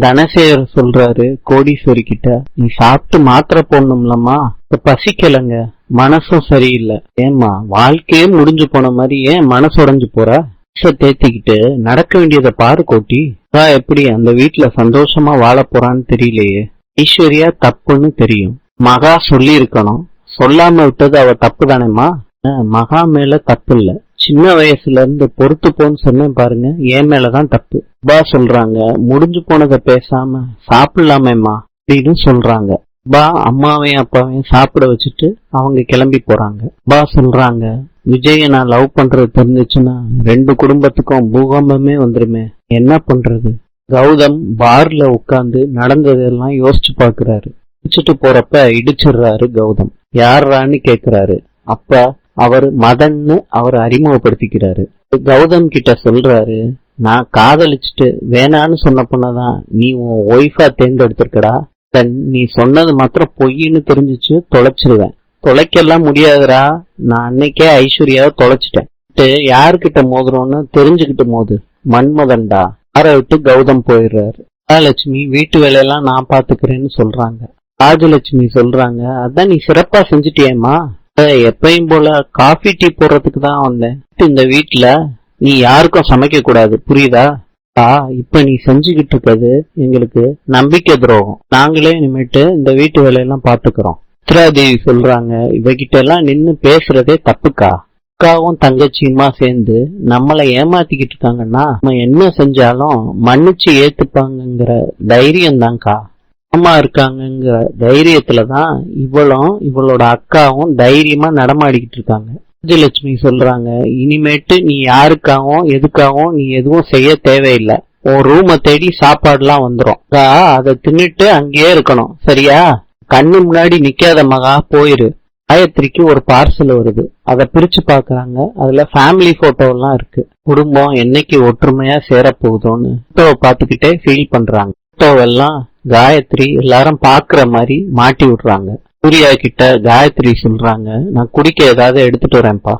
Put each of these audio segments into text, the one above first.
தனசேகர் சொல்றாரு கோடீஸ்வரி கிட்ட, நீ சாப்பிட்டு மாத்திரை போடணும்லம்மா, இப்ப பசிக்கலங்க, மனசும் சரியில்லை. ஏம்மா வாழ்க்கையே முடிஞ்சு போன மாதிரி ஏன் மனசு உடைஞ்சு போற? தேத்திக்கிட்டு நடக்க வேண்டியதை பாரு கோட்டி. எப்படி அந்த வீட்டுல சந்தோஷமா வாழ போறான்னு தெரியலையே. ஐஸ்வர்யா தப்புன்னு தெரியும், மகா சொல்லி இருக்கணும், சொல்லாம விட்டது அவ தப்பு தானேம்மா. மகா மேல தப்பு இல்ல, சின்ன வயசுல இருந்து பொறுத்து போன்னு சொன்னேன் பாருங்க, என் மேலதான் தப்பு. பா சொல்றாங்க முடிஞ்சு போனதை பேசாம சாப்பிடலாமேம்மா அப்படின்னு சொல்றாங்க. பா அம்மாவையும் அப்பாவையும் சாப்பிட வச்சுட்டு அவங்க கிளம்பி போறாங்க. பா சொல்றாங்க, விஜய நான் லவ் பண்றது தெரிஞ்சிச்சுன்னா 2 குடும்பத்துக்கும் பூகம்பமே வந்துருமே, என்ன பண்றது? கௌதம் பார்ல உட்கார்ந்து நடந்ததெல்லாம் யோசிச்சு பாக்குறாரு. இடிச்சுட்டு போறப்ப இடிச்சிடுறாரு கௌதம். யாரான்னு கேக்குறாரு. அப்ப அவர் மதன்னு அவர் அறிமுகப்படுத்திக்கிறாரு. கௌதம் கிட்ட சொல்றாரு, நான் காதலிச்சுட்டு வேணான்னு சொன்ன பொண்ணதான் நீ உன் ஒய்ஃபா தேர்ந்தெடுத்திருக்கடா. நீ சொன்னது மாத்திரம் பொய்ன்னு தெரிஞ்சிச்சு தொலைச்சிருவேன். தொலைக்கெல்லாம் முடியாதுடா, நான் அன்னைக்கே ஐஸ்வர்யாவை தொலைச்சிட்டேன். யாருக்கிட்ட மோதுறோன்னு தெரிஞ்சுக்கிட்டு மோது, மன்மதன்டா. ஆற விட்டு கௌதம் போயிடுறாரு. ராஜலட்சுமி வீட்டு வேலையெல்லாம் நான் பாத்துக்கிறேன்னு சொல்றாங்க. ராஜலட்சுமி சொல்றாங்க, அதான் நீ சிறப்பா செஞ்சுட்டியேம்மா, எப்பயும் போல காஃபி டீ போடுறதுக்கு தான் வந்தேன். இந்த வீட்டுல நீ யாருக்கும் சமைக்க கூடாது, புரியுதா? இப்ப நீ செஞ்சுக்கிட்டு இருக்கிறது எங்களுக்கு நம்பிக்கை துரோகம். நாங்களே இனிமேட்டு இந்த வீட்டு வேலையெல்லாம் பாத்துக்கிறோம். சித்ராதேவி சொல்றாங்க, இவகிட்ட எல்லாம் நின்னு பேசுறதே தப்புக்கா. அக்காவும் தங்கச்சியுமா சேர்ந்து நம்மளை ஏமாத்திக்கிட்டு இருக்காங்கன்னா நம்ம என்ன செஞ்சாலும் மன்னிச்சு ஏத்துப்பாங்கிற தைரியம் தான்க்கா. அம்மா இருக்காங்கிற தைரியத்துலதான் இவளோட அக்காவும் தைரியமா நடமாடிக்கிட்டு இருக்காங்க. ராஜலட்சுமி சொல்றாங்க, இனிமேட்டு நீ யாருக்காகவும் எதுக்காகவும் நீ எதுவும் செய்ய தேவையில்லை. உன் ரூமை தேடி சாப்பாடுலாம் வந்துரும், அதை தின்னுட்டு அங்கேயே இருக்கணும், சரியா? கண்ணு முன்னாடி நிக்காத மகா, போயிரு. காயத்ரிக்கு ஒரு பார்சல் வருது, அதை பிரிச்சு பாக்குறாங்க. அதுல ஃபேமிலி போட்டோ எல்லாம் இருக்கு. குடும்பம் என்னைக்கு ஒற்றுமையா சேரப்போகுதோன்னு போட்டோவை பாத்துக்கிட்டே ஃபீல் பண்றாங்க. போட்டோவெல்லாம் காயத்ரி எல்லாரும் பாக்குற மாதிரி மாட்டி விடுறாங்க. சூர்யா கிட்ட காயத்ரி சொல்றாங்க, நான் குடிக்க ஏதாவது எடுத்துட்டு வரேன்ப்பா.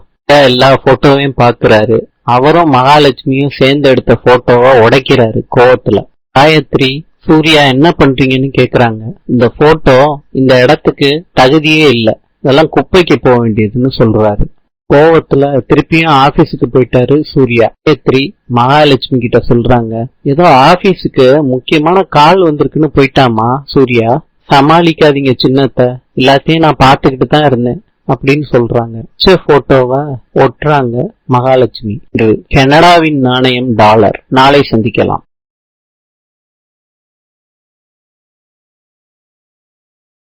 எல்லா போட்டோவையும் பாக்குறாரு. அவரும் மகாலட்சுமியும் சேர்ந்து எடுத்த போட்டோவை உடைக்கிறாரு கோவத்துல. காயத்ரி, சூர்யா என்ன பண்றீங்கன்னு கேக்குறாங்க. இந்த போட்டோ இந்த இடத்துக்கு தகுதியே இல்ல, இதெல்லாம் குப்பைக்கு போக வேண்டியதுன்னு சொல்றாரு. கோவத்துல திருப்பியும் ஆபீஸுக்கு போயிட்டாரு சூர்யா. காயத்ரி மகாலட்சுமி கிட்ட சொல்றாங்க, ஏதோ ஆபீஸுக்கு முக்கியமான கால் வந்திருக்குன்னு போயிட்டாமா சூர்யா, சமாளிக்காதீங்க சின்னத்தை, எல்லாத்தையும் நான் பாத்துக்கிட்டு தான் இருந்தேன் அப்படின்னு சொல்றாங்க. போட்டோவை ஒட்டுறாங்க மகாலட்சுமி. கனடாவின் நாணயம் $. நாளை சந்திக்கலாம்.